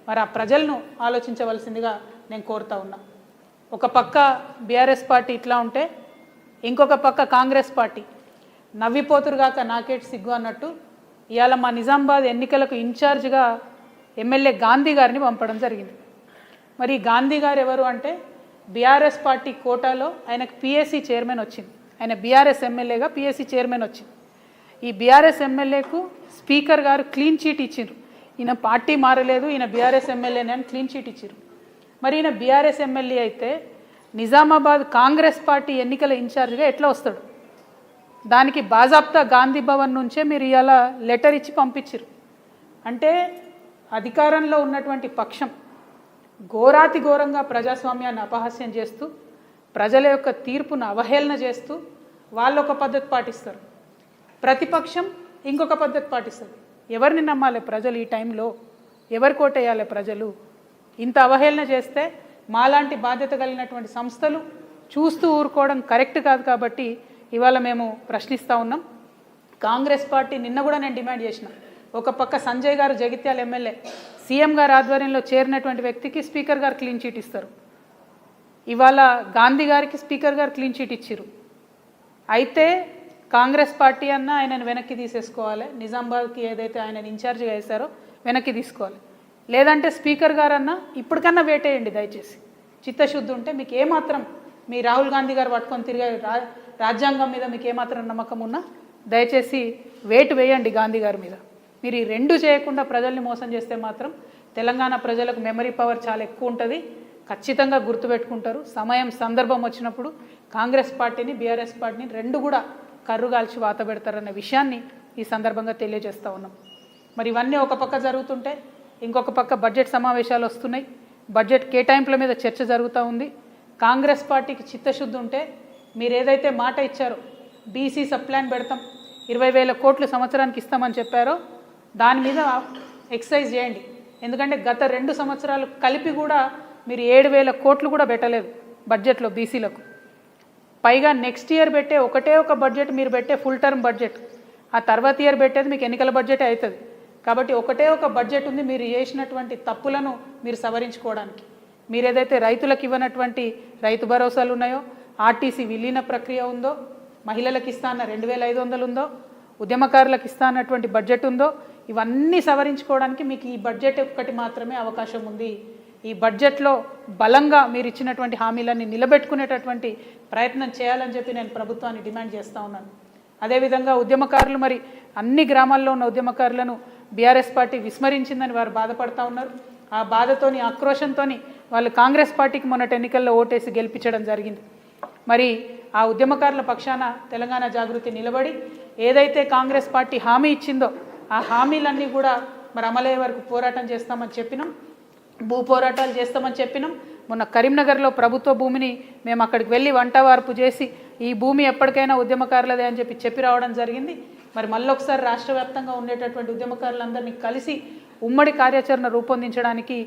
మరి ఆ ప్రజలను ఆలోచించవలసిందిగా నేను కోరుతా ఉన్నా. ఒక పక్క బీఆర్ఎస్ పార్టీ ఇట్లా ఉంటే ఇంకొక పక్క కాంగ్రెస్ పార్టీ నవ్విపోతురుగాక నాకేటి సిగ్గు అన్నట్టు ఇవాళ మా నిజామాబాద్ ఎన్నికలకు ఇన్ఛార్జ్గా ఎమ్మెల్యే గాంధీ గారిని పంపడం జరిగింది. మరి గాంధీ గారు ఎవరు అంటే బీఆర్ఎస్ పార్టీ కోటాలో ఆయనకు పిఎస్సి చైర్మన్ వచ్చింది. ఆయన బీఆర్ఎస్ ఎమ్మెల్యేగా పిఎస్సి చైర్మన్ వచ్చింది. ఈ బీఆర్ఎస్ ఎమ్మెల్యేకు స్పీకర్ గారు క్లీన్ చీట్ ఇచ్చిండ్రు. ఈయన పార్టీ మారలేదు, ఈయన బీఆర్ఎస్ ఎమ్మెల్యేనే అని క్లీన్ చీట్ ఇచ్చారు. మరి ఈయన బీఆర్ఎస్ ఎమ్మెల్యే అయితే నిజామాబాద్ కాంగ్రెస్ పార్టీ ఎన్నికల ఇన్ఛార్జ్గా ఎట్లా వస్తాడు? దానికి బాజాప్తా గాంధీ భవన్ నుంచే మీరు ఇవాళ లెటర్ ఇచ్చి పంపించారు. అంటే అధికారంలో ఉన్నటువంటి పక్షం ఘోరాతి ఘోరంగా ప్రజాస్వామ్యాన్ని అపహాస్యం చేస్తూ ప్రజల యొక్క తీర్పును అవహేళన చేస్తూ వాళ్ళు ఒక పద్ధతి పాటిస్తారు, ప్రతిపక్షం ఇంకొక పద్ధతి పాటిస్తుంది. ఎవరిని నమ్మాలి ప్రజలు ఈ టైంలో? ఎవరు కోటేయాలి ప్రజలు? ఇంత అవహేళన చేస్తే మాలాంటి బాధ్యత కలిగినటువంటి సంస్థలు చూస్తూ ఊరుకోవడం కరెక్ట్ కాదు. కాబట్టి ఇవాళ మేము ప్రశ్నిస్తూ ఉన్నాం. కాంగ్రెస్ పార్టీ నిన్న కూడా నేను డిమాండ్ చేసిన, ఒక పక్క సంజయ్ గారు జగిత్యాల ఎమ్మెల్యే సీఎం గారు ఆధ్వర్యంలో చేరినటువంటి వ్యక్తికి స్పీకర్ గారు క్లీన్ చీట్ ఇస్తారు. ఇవాళ గాంధీ గారికి స్పీకర్ గారు క్లీన్ చీట్ ఇచ్చారు. అయితే కాంగ్రెస్ పార్టీ అన్న ఆయనను వెనక్కి తీసేసుకోవాలి, నిజామాబాద్కి ఏదైతే ఆయనను ఇన్ఛార్జిగా వేశారో వెనక్కి తీసుకోవాలి. లేదంటే స్పీకర్ గారన్నా ఇప్పటికన్నా వేటేయండి దయచేసి. చిత్తశుద్ధి ఉంటే మీకు ఏమాత్రం మీ రాహుల్ గాంధీ గారు పట్టుకొని తిరిగే రాజ్యాంగం మీద మీకు ఏమాత్రం నమ్మకం ఉన్నా దయచేసి వేటు వేయండి గాంధీ గారి మీద. మీరు ఈ రెండు చేయకుండా ప్రజల్ని మోసం చేస్తే మాత్రం తెలంగాణ ప్రజలకు మెమరీ పవర్ చాలా ఎక్కువ ఉంటుంది, ఖచ్చితంగా గుర్తుపెట్టుకుంటారు. సమయం సందర్భం వచ్చినప్పుడు కాంగ్రెస్ పార్టీని బీఆర్ఎస్ పార్టీని రెండు కూడా కర్రుగాల్చి వాత పెడతారన్న విషయాన్ని ఈ సందర్భంగా తెలియజేస్తూ ఉన్నాం. మరి ఇవన్నీ ఒక పక్క జరుగుతుంటే ఇంకొక పక్క బడ్జెట్ సమావేశాలు వస్తున్నాయి, బడ్జెట్ కేటాయింపుల మీద చర్చ జరుగుతూ ఉంది. కాంగ్రెస్ పార్టీకి చిత్తశుద్ధి ఉంటే మీరు ఏదైతే మాట ఇచ్చారో బీసీ సబ్ ప్లాన్ పెడతాం 20,000 కోట్లు సంవత్సరానికి ఇస్తామని చెప్పారో దాని మీద ఎక్సర్సైజ్ చేయండి. ఎందుకంటే గత 2 సంవత్సరాలు కలిపి కూడా మీరు 7,000 కోట్లు కూడా పెట్టలేదు బడ్జెట్లో బీసీలకు. పైగా నెక్స్ట్ ఇయర్ పెట్టే ఒక బడ్జెట్ మీరు పెట్టే ఫుల్ టర్మ్ బడ్జెట్, ఆ తర్వాత ఇయర్ పెట్టేది మీకు ఎన్నికల బడ్జెటే అవుతుంది. కాబట్టి ఒక బడ్జెట్ ఉంది మీరు చేసినటువంటి తప్పులను మీరు సవరించుకోవడానికి. మీరు ఏదైతే రైతులకు ఇవ్వనటువంటి రైతు భరోసాలు ఉన్నాయో, ఆర్టీసీ విలీన ప్రక్రియ ఉందో, మహిళలకు ఇస్తా అన్న 2,500 ఉందో, ఉద్యమకారులకు ఇస్తా అన్నటువంటి బడ్జెట్ ఉందో, ఇవన్నీ సవరించుకోవడానికి మీకు ఈ బడ్జెట్ ఒక్కటి మాత్రమే అవకాశం ఉంది. ఈ బడ్జెట్లో బలంగా మీరు ఇచ్చినటువంటి హామీలన్నీ నిలబెట్టుకునేటటువంటి ప్రయత్నం చేయాలని చెప్పి నేను ప్రభుత్వాన్ని డిమాండ్ చేస్తూ ఉన్నాను. అదేవిధంగా ఉద్యమకారులు మరి అన్ని గ్రామాల్లో ఉన్న ఉద్యమకారులను బీఆర్ఎస్ పార్టీ విస్మరించిందని వారు బాధపడుతూ ఉన్నారు. ఆ బాధతోని ఆక్రోషంతోని వాళ్ళు కాంగ్రెస్ పార్టీకి మొన్నటి ఎన్నికల్లో ఓటేసి గెలిపించడం జరిగింది. మరి ఆ ఉద్యమకారుల పక్షాన తెలంగాణ జాగృతి నిలబడి ఏదైతే కాంగ్రెస్ పార్టీ హామీ ఇచ్చిందో ఆ హామీలన్నీ కూడా మరి అమలయ్యే వరకు పోరాటం చేస్తామని చెప్పినాం, భూ పోరాటాలు చేస్తామని చెప్పినాం. మొన్న కరీంనగర్లో ప్రభుత్వ భూమిని మేము అక్కడికి వెళ్ళి వంటవార్పు చేసి ఈ భూమి ఎప్పటికైనా ఉద్యమకారులదే అని చెప్పి రావడం జరిగింది. మరి మళ్ళొకసారి రాష్ట్ర వ్యాప్తంగా ఉండేటటువంటి ఉద్యమకారులందరినీ కలిసి ఉమ్మడి కార్యాచరణ రూపొందించడానికి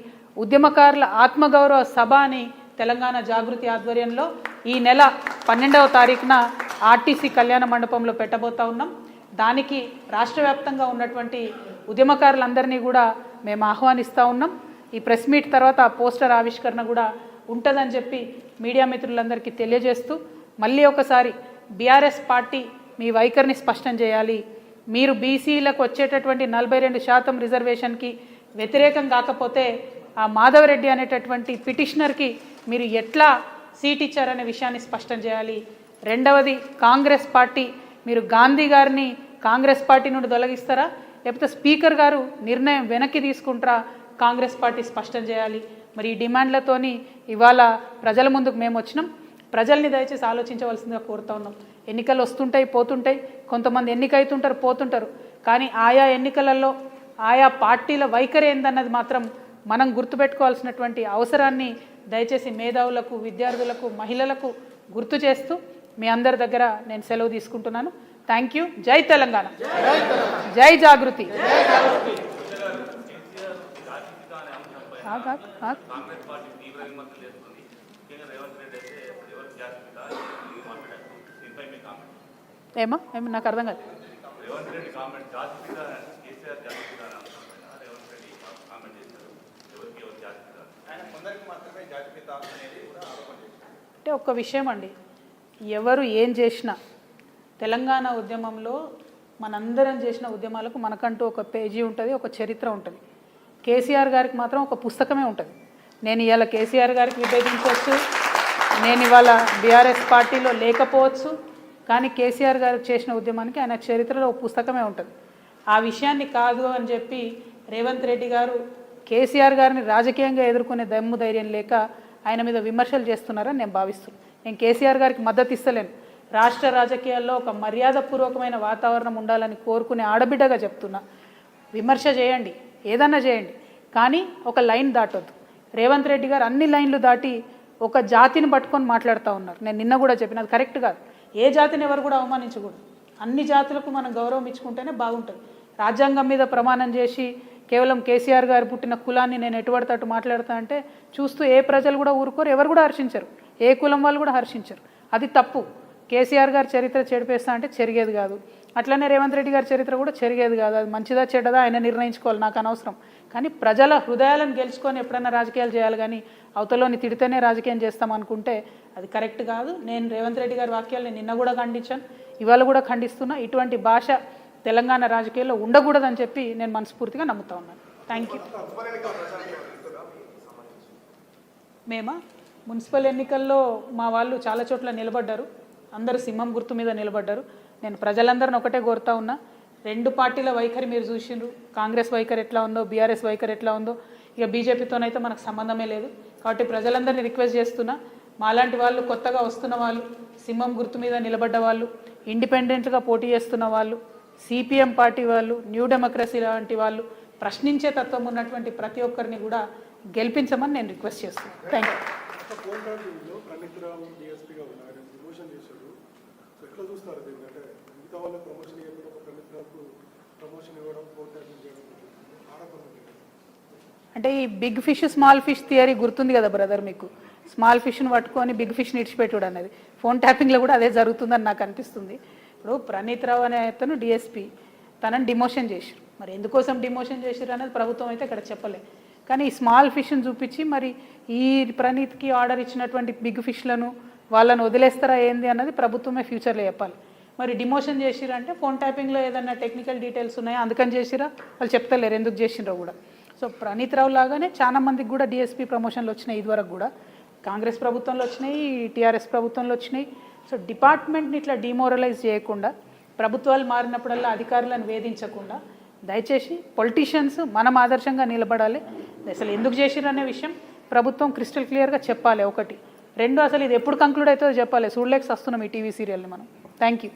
ఉద్యమకారుల ఆత్మగౌరవ సభ అని తెలంగాణ జాగృతి ఆధ్వర్యంలో ఈ నెల 12వ తారీఖున ఆర్టీసీ కళ్యాణ మండపంలో పెట్టబోతా ఉన్నాం. దానికి రాష్ట్ర వ్యాప్తంగా ఉన్నటువంటి ఉద్యమకారులందరినీ కూడా మేము ఆహ్వానిస్తూ ఉన్నాం. ఈ ప్రెస్ మీట్ తర్వాత ఆ పోస్టర్ ఆవిష్కరణ కూడా ఉంటుందని చెప్పి మీడియా మిత్రులందరికీ తెలియజేస్తూ మళ్ళీ ఒకసారి బీఆర్ఎస్ పార్టీ మీ వైఖరిని స్పష్టం చేయాలి. మీరు బీసీలకు వచ్చేటటువంటి 42% రిజర్వేషన్కి వ్యతిరేకం కాకపోతే ఆ మాధవరెడ్డి అనేటటువంటి పిటిషనర్కి మీరు ఎట్లా సీట్ ఇచ్చారనే విషయాన్ని స్పష్టం చేయాలి. రెండవది కాంగ్రెస్ పార్టీ మీరు గాంధీ గారిని కాంగ్రెస్ పార్టీ నుండి తొలగిస్తారా లేకపోతే స్పీకర్ గారు నిర్ణయం వెనక్కి తీసుకుంటారా కాంగ్రెస్ పార్టీ స్పష్టం చేయాలి. మరి ఈ డిమాండ్లతోని ఇవాళ ప్రజల ముందుకు మేము వచ్చినాం. ప్రజల్ని దయచేసి ఆలోచించవలసిందిగా కోరుతా ఉన్నాం. ఎన్నికలు వస్తుంటాయి పోతుంటాయి, కొంతమంది ఎన్నికైతుంటారు పోతుంటారు, కానీ ఆయా ఎన్నికలలో ఆయా పార్టీల వైఖరి ఏందన్నది మాత్రం మనం గుర్తుపెట్టుకోవాల్సినటువంటి అవసరాన్ని దయచేసి మేధావులకు, విద్యార్థులకు, మహిళలకు గుర్తు చేస్తూ మీ అందరి దగ్గర నేను సెలవు తీసుకుంటున్నాను. Thank you. జై తెలంగాణ, జై జాగృతి. ఏమో నాకు అర్థం కాదు. అంటే ఒక్క విషయం అండి, ఎవరు ఏం చేసినా తెలంగాణ ఉద్యమంలో మనందరం చేసిన ఉద్యమాలకు మనకంటూ ఒక పేజీ ఉంటుంది, ఒక చరిత్ర ఉంటుంది. కేసీఆర్ గారికి మాత్రం ఒక పుస్తకమే ఉంటుంది. నేను ఇవాళ కేసీఆర్ గారికి విభేదించవచ్చు, నేను ఇవాళ బీఆర్ఎస్ పార్టీలో లేకపోవచ్చు, కానీ కేసీఆర్ గారు చేసిన ఉద్యమానికి ఆయన చరిత్రలో ఒక పుస్తకమే ఉంటుంది. ఆ విషయాన్ని కాదు అని చెప్పి రేవంత్ రెడ్డి గారు కేసీఆర్ గారిని రాజకీయంగా ఎదుర్కొనే దమ్ము ధైర్యం లేక ఆయన మీద విమర్శలు చేస్తున్నారని నేను భావిస్తున్నాను. నేను కేసీఆర్ గారికి మద్దతు ఇస్తలేను. రాష్ట్ర రాజకీయాల్లో ఒక మర్యాదపూర్వకమైన వాతావరణం ఉండాలని కోరుకునే ఆడబిడ్డగా చెప్తున్నా. విమర్శ చేయండి, ఏదన్నా చేయండి, కానీ ఒక లైన్ దాటొద్దు. రేవంత్ రెడ్డి గారు అన్ని లైన్లు దాటి ఒక జాతిని పట్టుకొని మాట్లాడుతూ ఉన్నారు. నేను నిన్న కూడా చెప్పిన, అది కరెక్ట్ కాదు. ఏ జాతిని ఎవరు కూడా అవమానించకూడదు. అన్ని జాతులకు మనం గౌరవం ఇచ్చుకుంటేనే బాగుంటుంది. రాజ్యాంగం మీద ప్రమాణం చేసి కేవలం కేసీఆర్ గారు పుట్టిన కులాన్ని నేను ఎటుపడితే అటు మాట్లాడతా అంటే చూస్తూ ఏ ప్రజలు కూడా ఊరుకోరు, ఎవరు కూడా హర్షించరు, ఏ కులం వాళ్ళు కూడా హర్షించరు. అది తప్పు. కేసీఆర్ గారి చరిత్ర చెడిపేస్తా అంటే చెరిగేది కాదు. అట్లనే రేవంత్ రెడ్డి గారి చరిత్ర కూడా చెరిగేది కాదు. అది మంచిదా చెడ్డదా ఆయన నిర్ణయించుకోవాలి, నాకు అనవసరం. కానీ ప్రజల హృదయాలను గెలుచుకొని ఎప్పుడైనా రాజకీయాలు చేయాలి, కానీ అవతలోని తిడితేనే రాజకీయం చేస్తాం అనుకుంటే అది కరెక్ట్ కాదు. నేను రేవంత్ రెడ్డి గారి వాక్యాలను నిన్న కూడా ఖండించాను, ఇవాళ కూడా ఖండిస్తున్నా. ఇటువంటి భాష తెలంగాణ రాజకీయాల్లో ఉండకూడదని చెప్పి నేను మనస్ఫూర్తిగా నమ్ముతా ఉన్నాను. Thank you. మేమా మున్సిపల్ ఎన్నికల్లో మా వాళ్ళు చాలా చోట్ల నిలబడ్డారు, అందరూ సింహం గుర్తు మీద నిలబడ్డారు. నేను ప్రజలందరిని ఒకటే కోరుతా ఉన్నా, రెండు పార్టీల వైఖరి మీరు చూసిండ్రు, కాంగ్రెస్ వైఖరి ఎట్లా ఉందో, బీఆర్ఎస్ వైఖరి ఎట్లా ఉందో. ఇక బీజేపీతోనైతే మనకు సంబంధమే లేదు. కాబట్టి ప్రజలందరినీ రిక్వెస్ట్ చేస్తున్నా, మాలాంటి వాళ్ళు, కొత్తగా వస్తున్న వాళ్ళు, సింహం గుర్తు మీద నిలబడ్డ వాళ్ళు, ఇండిపెండెంట్గా పోటీ చేస్తున్న వాళ్ళు, సిపిఎం పార్టీ వాళ్ళు, న్యూ డెమోక్రసీ లాంటి వాళ్ళు, ప్రశ్నించే తత్వం ఉన్నటువంటి ప్రతి ఒక్కరిని కూడా గెలిపించమని నేను రిక్వెస్ట్ చేస్తున్నాను. Thank you. అంటే ఈ big fish small fish theory గుర్తుంది కదా బ్రదర్ మీకు? స్మాల్ ఫిష్ని పట్టుకొని బిగ్ ఫిష్ని ఇడిచిపెట్టుడు అనేది ఫోన్ ట్యాపింగ్లో కూడా అదే జరుగుతుందని నాకు అనిపిస్తుంది. ఇప్పుడు ప్రణీత్ రావు అనే అతను డిఎస్పీ, తనని డిమోషన్ చేశారు. మరి ఎందుకోసం డిమోషన్ చేశారు అనేది ప్రభుత్వం అయితే ఇక్కడ చెప్పలే. కానీ ఈ స్మాల్ ఫిష్ని చూపించి మరి ఈ ప్రణీత్కి ఆర్డర్ ఇచ్చినటువంటి బిగ్ ఫిష్లను వాళ్ళని వదిలేస్తారా ఏంది అన్నది ప్రభుత్వమే ఫ్యూచర్లో చెప్పాలి. మరి డిమోషన్ చేసిరంటే ఫోన్ ట్యాపింగ్లో ఏదన్నా టెక్నికల్ డీటెయిల్స్ ఉన్నాయా అందుకని చేసిరా, వాళ్ళు చెప్తలేరు ఎందుకు చేసిరో కూడా. సో ప్రణీత్ రావు లాగానే చాలా మందికి కూడా డిఎస్పీ ప్రమోషన్లు వచ్చినాయి, ఇదివరకు కూడా కాంగ్రెస్ ప్రభుత్వంలో వచ్చినాయి, టీఆర్ఎస్ ప్రభుత్వంలో వచ్చినాయి. సో డిపార్ట్మెంట్ని ఇట్లా డిమోరలైజ్ చేయకుండా, ప్రభుత్వాలు మారినప్పుడల్లా అధికారులను వేధించకుండా, దయచేసి పొలిటీషియన్స్ మనం ఆదర్శంగా నిలబడాలి. అసలు ఎందుకు చేసిరు అనే విషయం ప్రభుత్వం క్రిస్టల్ క్లియర్గా చెప్పాలి. ఒకటి. రెండు, అసలు ఇది ఎప్పుడు కంక్లూడ్ అవుతుందో చెప్పాలి. చూడలేక వస్తున్నాం ఈ టీవీ సీరియల్ని మనం. Thank you.